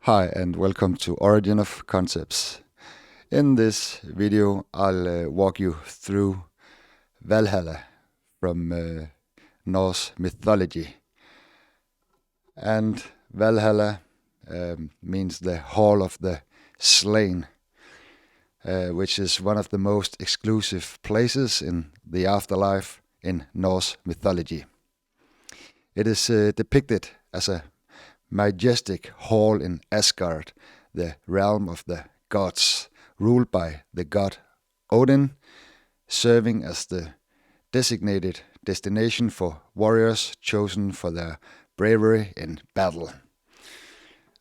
Hi and welcome to Origin of Concepts. In this video I'll walk you through Valhalla from Norse mythology. And Valhalla means the Hall of the Slain, which is one of the most exclusive places in the afterlife in Norse mythology. It is depicted as a majestic hall in Asgard, the realm of the gods, ruled by the god Odin, serving as the designated destination for warriors chosen for their bravery in battle.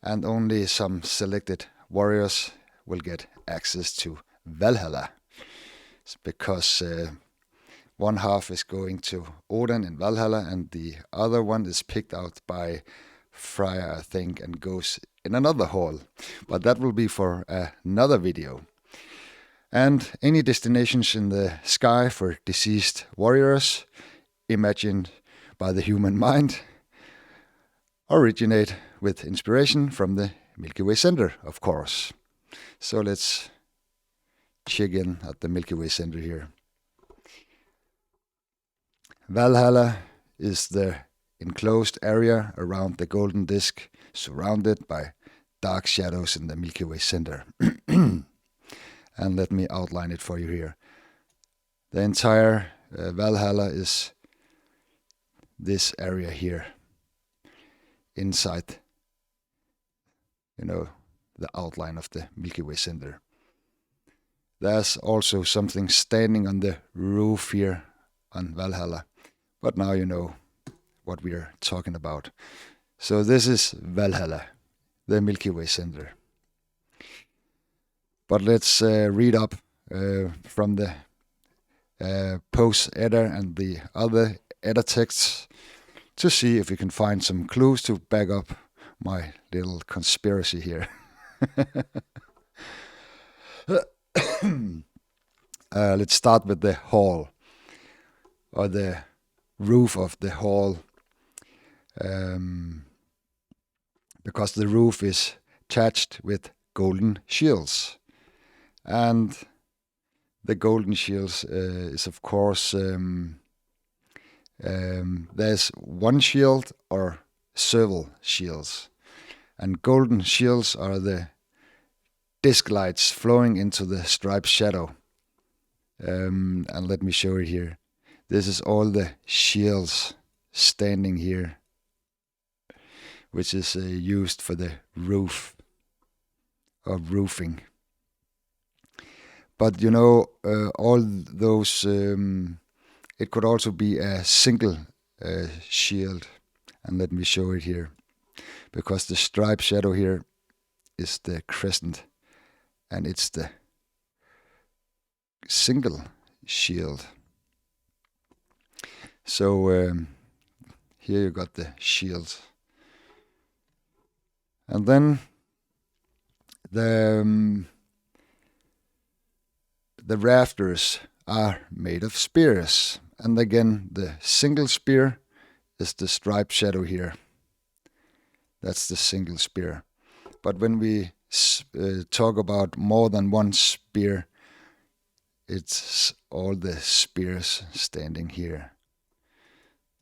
And only some selected warriors will get access to Valhalla, because one half is going to Odin in Valhalla and the other one is picked out by Freya, I think, and goes in another hall. But that will be for another video. And any destinations in the sky for deceased warriors, imagined by the human mind, originate with inspiration from the Milky Way Center, of course. So let's check in at the Milky Way Center here. Valhalla is the enclosed area around the golden disk, surrounded by dark shadows in the Milky Way Center. And let me outline it for you here. The entire Valhalla is this area here, inside, the outline of the Milky Way Center. There's also something standing on the roof here on Valhalla, but now you know what we are talking about. So this is Valhalla, the Milky Way Center. But let's read up from the Poe's Edda and the other Edda texts to see if we can find some clues to back up my little conspiracy here. Let's start with the hall, or the roof of the hall, because the roof is thatched with golden shields. And the golden shields is, of course, there's one shield or several shields. And golden shields are the disc lights flowing into the striped shadow. And let me show you here. This is all the shields standing here, which is used for the roof or roofing. But all those, it could also be a single shield. And let me show it here. Because the striped shadow here is the crescent. And it's the single shield. So here you got the shields. And then the rafters are made of spears. And again, the single spear is the striped shadow here. That's the single spear. But when we talk about more than one spear, it's all the spears standing here.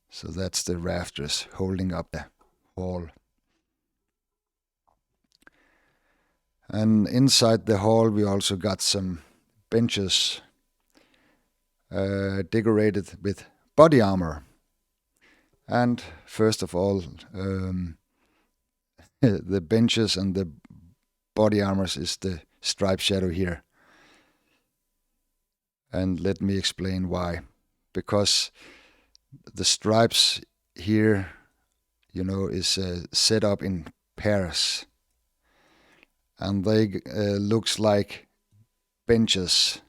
So that's the rafters holding up the hall. And inside the hall we also got some benches decorated with body armor. And first of all, the benches and the body armors is the striped shadow here. And let me explain why. Because the stripes here, is set up in pairs. And they looks like benches,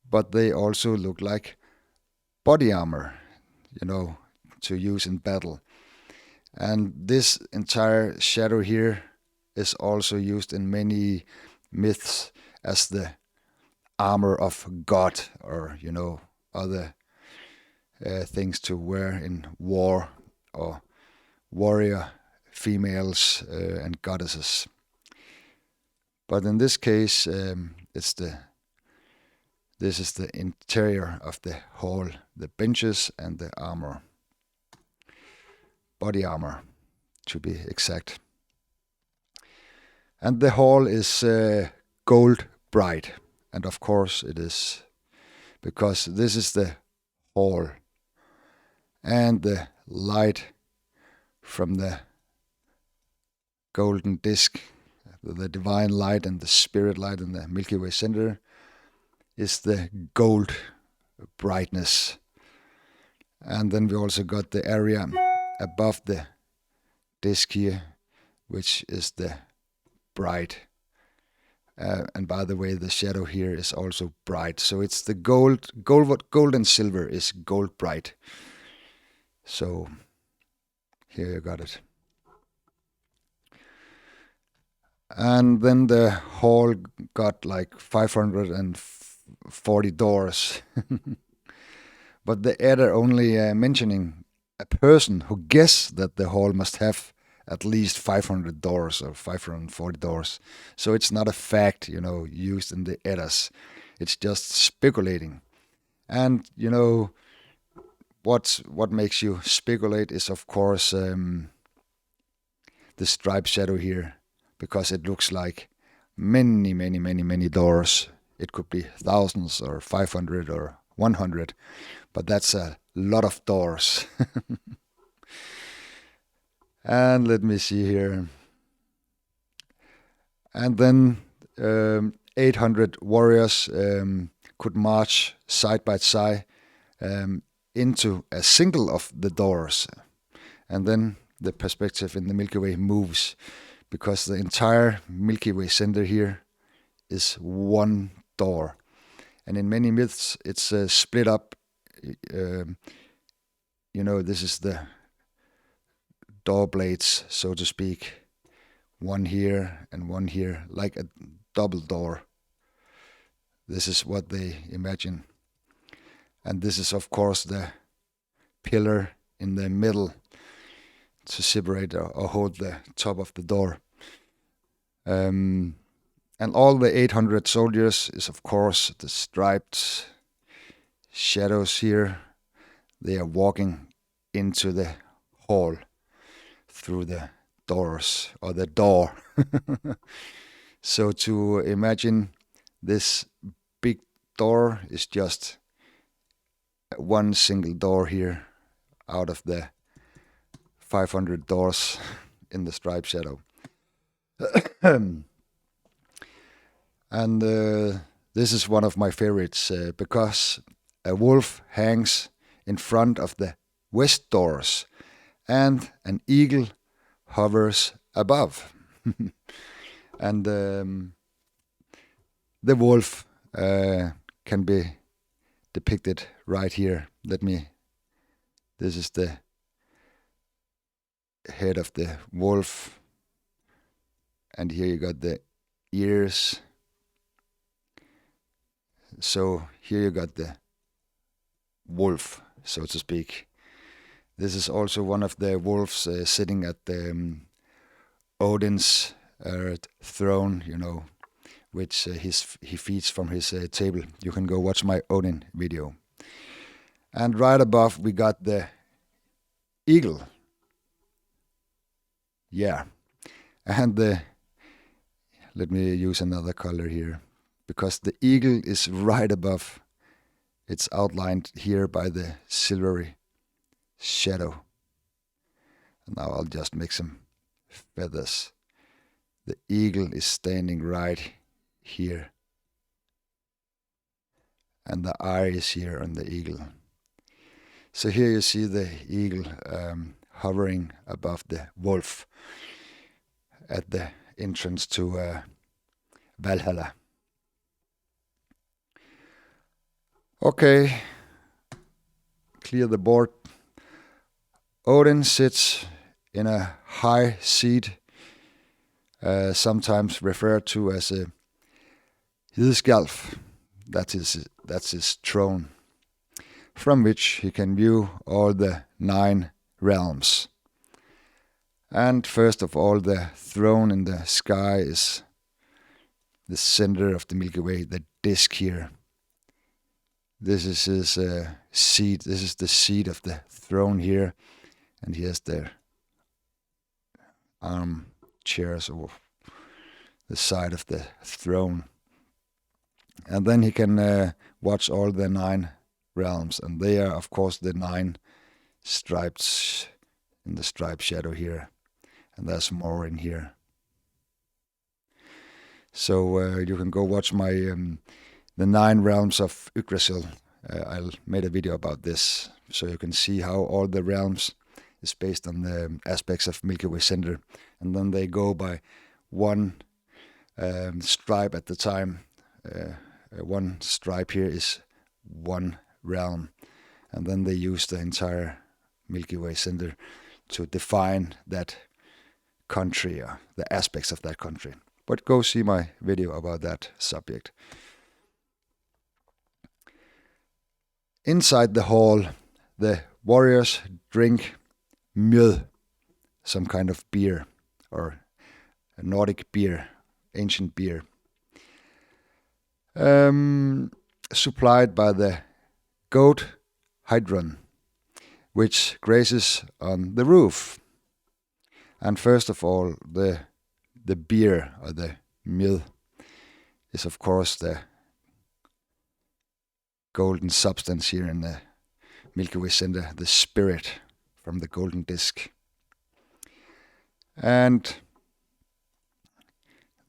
but they also look like body armor, to use in battle. And this entire shadow here is also used in many myths as the armor of God, or other things to wear in war or warrior females and goddesses. But in this case, this is the interior of the hall, the benches and the armor, body armor to be exact. And the hall is gold bright, and of course it is, because this is the hall, and the light from the golden disc, the divine light and the spirit light in the Milky Way center, is the gold brightness. And then we also got the area above the disc here, which is the bright. And by the way, the shadow here is also bright. So it's the gold and silver is gold bright. So here you got it. And then the hall got like 540 doors. But the editor only mentioning a person who guessed that the hall must have at least 500 doors or 540 doors. So it's not a fact, used in the editors. It's just speculating. And, what makes you speculate is, of course, the striped shadow here, because it looks like many doors. It could be thousands or 500 or 100, but that's a lot of doors. And let me see here. And then 800 warriors could march side by side into a single of the doors. And then the perspective in the Milky Way moves, because the entire Milky Way center here is one door. And in many myths, it's split up. This is the door blades, so to speak. One here and one here, like a double door. This is what they imagine. And this is, of course, the pillar in the middle to separate or hold the top of the door. And all the 800 soldiers is, of course, the striped shadows here. They are walking into the hall through the doors, or the door. So to imagine this big door is just one single door here out of the 500 doors in the striped shadow. And this is one of my favorites because a wolf hangs in front of the west doors and an eagle hovers above. And the wolf can be depicted right here. This is the head of the wolf, and here you got the ears. So here you got the wolf, so to speak. This is also one of the wolves sitting at Odin's throne, which he feeds from his table. You can go watch my Odin video. And right above we got the eagle. Yeah. And let me use another color here, because the eagle is right above. It's outlined here by the silvery shadow. And now I'll just make some feathers. The eagle is standing right here. And the eye is here on the eagle. So here you see the eagle hovering above the wolf at the entrance to Valhalla. Okay, clear the board. Odin sits in a high seat, sometimes referred to as a Hidskjalf. That's his throne, from which he can view all the 9 realms. And first of all, the throne in the sky is the center of the Milky Way, the disk here. This is his seat. This is the seat of the throne here. And he has the armchairs over the side of the throne. And then he can watch all the 9 realms. And they are, of course, the 9 stripes in the striped shadow here. And there's more in here. So you can go watch my the 9 realms of Yggdrasil. I made a video about this, so you can see how all the realms is based on the aspects of Milky Way center, and then they go by one stripe at the time. One stripe here is one realm, and then they use the entire Milky Way center to define that country, the aspects of that country. But go see my video about that subject. Inside the hall, the warriors drink mjöd, some kind of beer, or a Nordic beer, ancient beer, supplied by the goat Hydron, which grazes on the roof. And first of all, the beer, or the mjöd, is of course the golden substance here in the Milky Way center, the spirit from the golden disk. And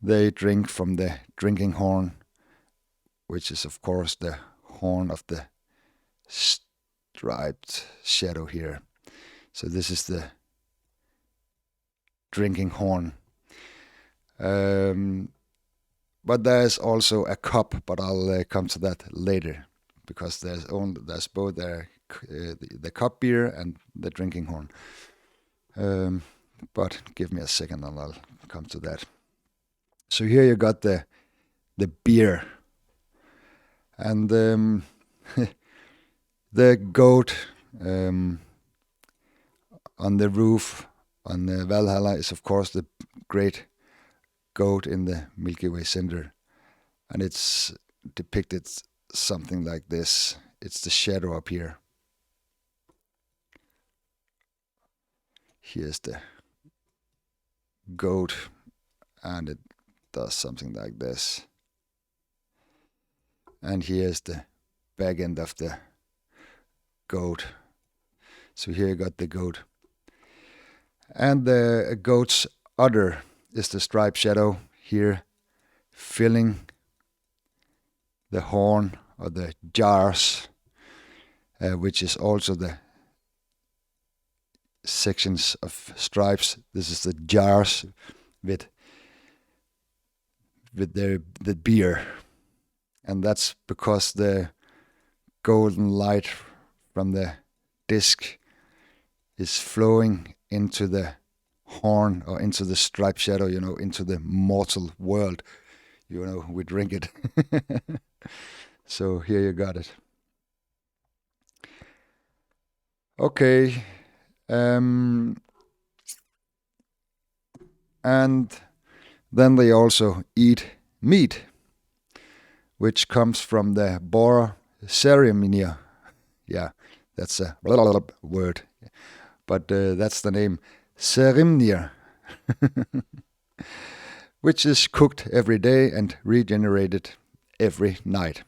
they drink from the drinking horn, which is of course the horn of the striped shadow here. So this is the drinking horn. But there's also a cup, but I'll come to that later, because there's both the cup beer and the drinking horn. But give me a second and I'll come to that. So here you got the beer, and the goat on the roof on the Valhalla is of course the great goat in the Milky Way center, and it's depicted something like this. It's the shadow up here. Here's the goat, and it does something like this. And here's the back end of the goat. So here you got the goat. And the goat's udder is the striped shadow here, filling the horn, or the jars, which is also the sections of stripes. This is the jars with the beer, and that's because the golden light from the disc is flowing into the horn, or into the striped shadow, into the mortal world. We drink it. So here you got it. Okay. And then they also eat meat, which comes from the boar ceremony. Yeah, that's a word, but that's the name, Serimnir, which is cooked every day and regenerated every night.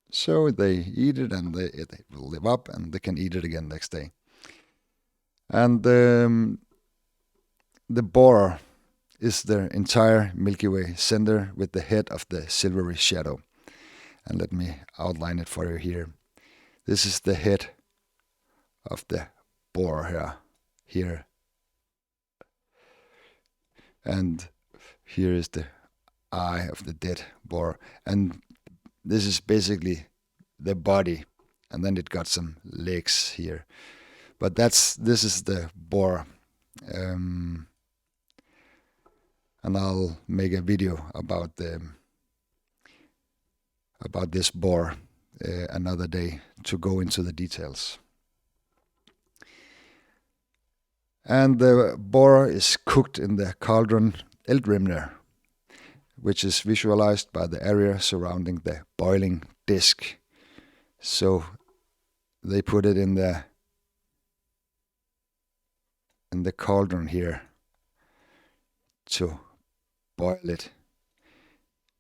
So they eat it, and they will live up, and they can eat it again next day. And the boar is the entire Milky Way center with the head of the silvery shadow. And let me outline it for you here. This is the head of the boar here. And here is the eye of the dead boar. And this is basically the body. And then it got some legs here. But this is the boar. And I'll make a video about this boar another day to go into the details. And the boar is cooked in the cauldron Eldrimner, which is visualized by the area surrounding the boiling disc. So they put it in the cauldron here to boil it.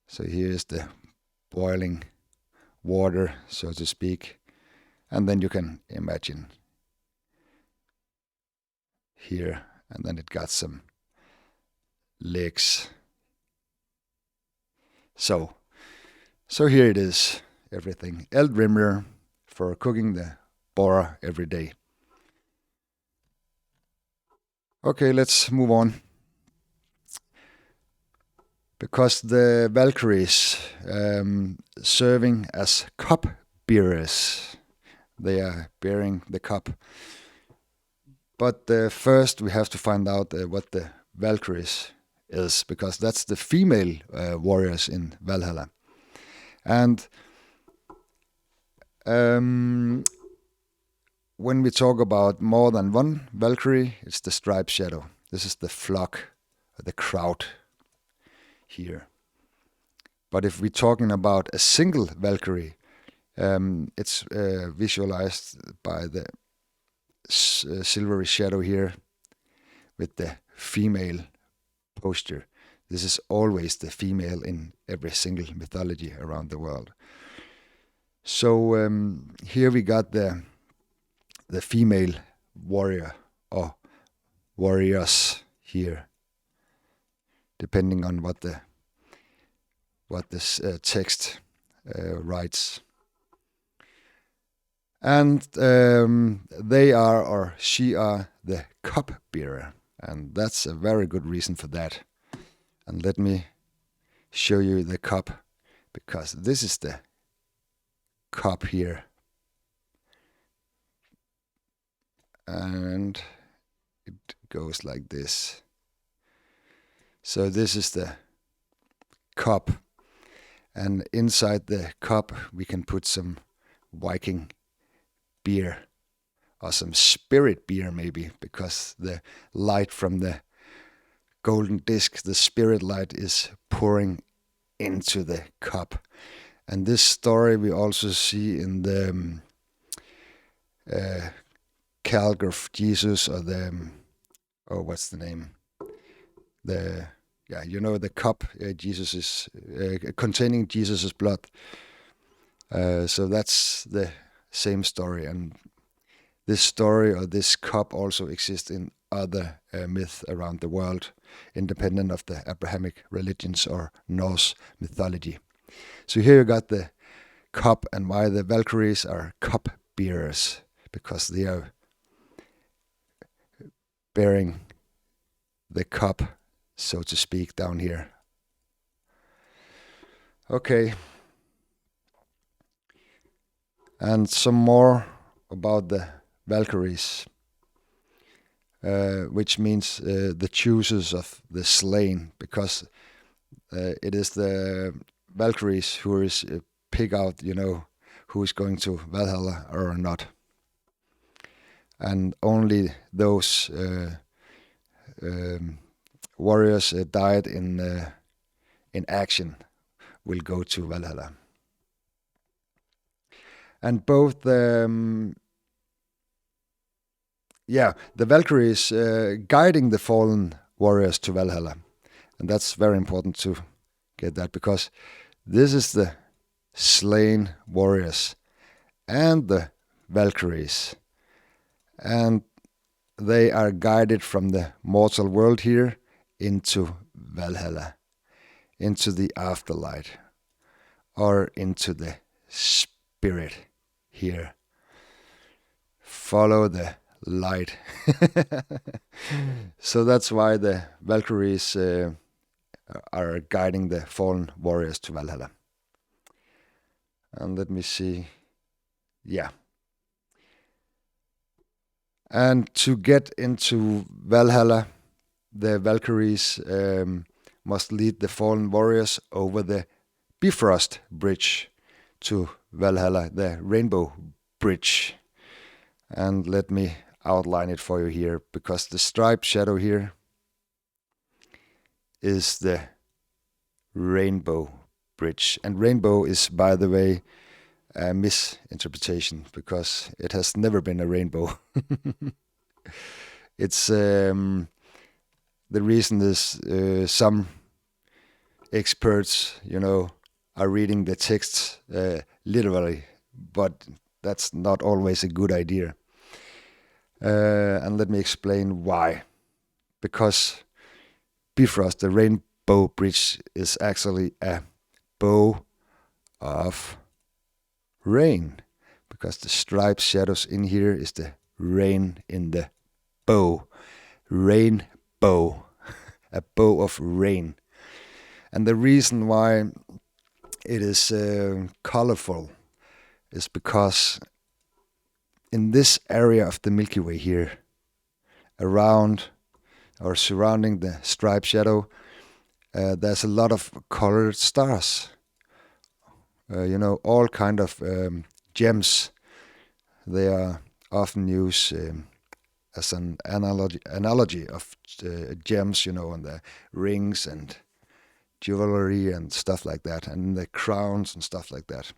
So here is the boiling water, so to speak. And then you can imagine here, and then it got some legs. So here it is, everything. Eldrimner for cooking the boar every day. Okay, let's move on. Because the Valkyries serving as cup bearers, they are bearing the cup. But first we have to find out what the Valkyries is, because that's the female warriors in Valhalla. And when we talk about more than one Valkyrie, it's the striped shadow. This is the flock, the crowd here. But if we're talking about a single Valkyrie, it's visualized by the silvery shadow here with the female posture. This is always the female in every single mythology around the world. So here we got the female warrior or warriors here, depending on what this text writes. And they are, or she are, the cup bearer. And that's a very good reason for that. And let me show you the cup, because this is the cup here. And it goes like this. So this is the cup. And inside the cup we can put some Viking beer, or some spirit beer maybe, because the light from the golden disc, the spirit light, is pouring into the cup. And this story we also see in the calgraph Jesus, or the what's the name? The cup Jesus is containing Jesus's blood. So that's the same story, and this story or this cup also exists in other myths around the world, independent of the Abrahamic religions or Norse mythology. So here you got the cup, and why the Valkyries are cup bearers, because they are bearing the cup, so to speak, down here. Okay. And some more about the Valkyries, which means the choosers of the slain, because it is the Valkyries who is pick out, who is going to Valhalla or not. And only those warriors died in action will go to Valhalla. And both the Valkyries guiding the fallen warriors to Valhalla. And that's very important to get that, because this is the slain warriors and the Valkyries. And they are guided from the mortal world here into Valhalla, into the afterlife, or into the spirit here. Follow the light. So that's why the Valkyries are guiding the fallen warriors to Valhalla. And let me see. Yeah. And to get into Valhalla, the Valkyries must lead the fallen warriors over the Bifrost Bridge to Valhalla, the Rainbow Bridge. And let me outline it for you here, because the striped shadow here is the rainbow bridge. And rainbow is, by the way, a misinterpretation, because it has never been a rainbow. It's the reason is some experts, are reading the texts literally, but that's not always a good idea. And let me explain why. Because Bifrost, the rainbow bridge, is actually a bow of rain, because the striped shadows in here is the rain in the bow. Rainbow, a bow of rain. And the reason why it is colorful is because in this area of the Milky Way here, around or surrounding the striped shadow, there's a lot of colored stars. All kind of gems. They are often used as an analogy of gems, and the rings and jewelry and stuff like that, and the crowns and stuff like that.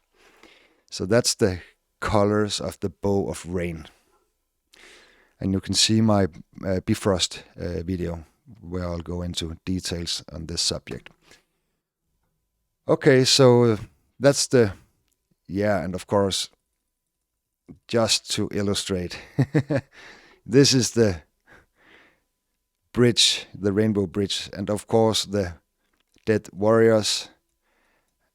So that's the colors of the bow of rain. And you can see my Bifrost video, where I'll go into details on this subject. Okay, so that's and of course, just to illustrate, this is the bridge, the rainbow bridge, and of course the dead warriors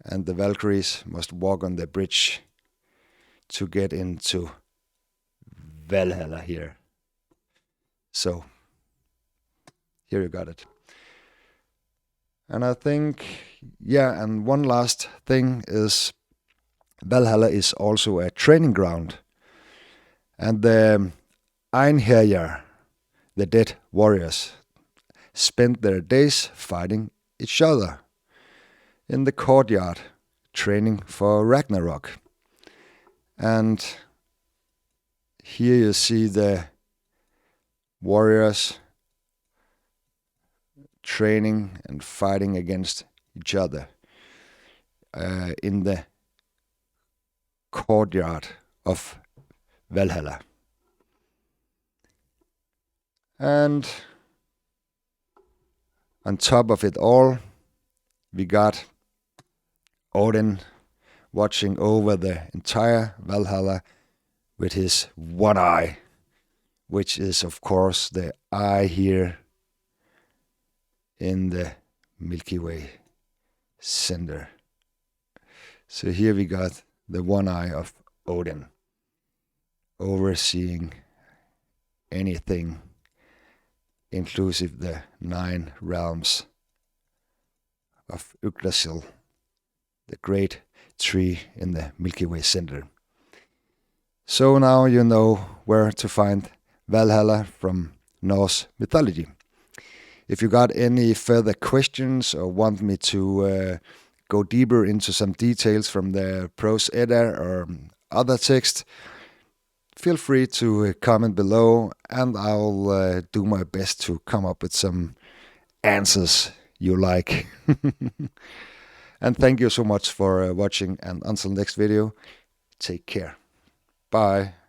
and the Valkyries must walk on the bridge to get into Valhalla here. So, here you got it. And I think, and one last thing is, Valhalla is also a training ground. And the Einherjar, the dead warriors, spent their days fighting each other in the courtyard, training for Ragnarok. And here you see the warriors training and fighting against each other in the courtyard of Valhalla. And on top of it all, we got Odin watching over the entire Valhalla with his one eye, which is of course the eye here in the Milky Way center. So here we got the one eye of Odin, overseeing anything, inclusive the 9 realms of Yggdrasil, the great tree in the Milky Way center. So now you know where to find Valhalla from Norse mythology. If you got any further questions or want me to go deeper into some details from the prose edda or other text, feel free to comment below, and I'll do my best to come up with some answers you like. And thank you so much for watching, and until next video, take care. Bye.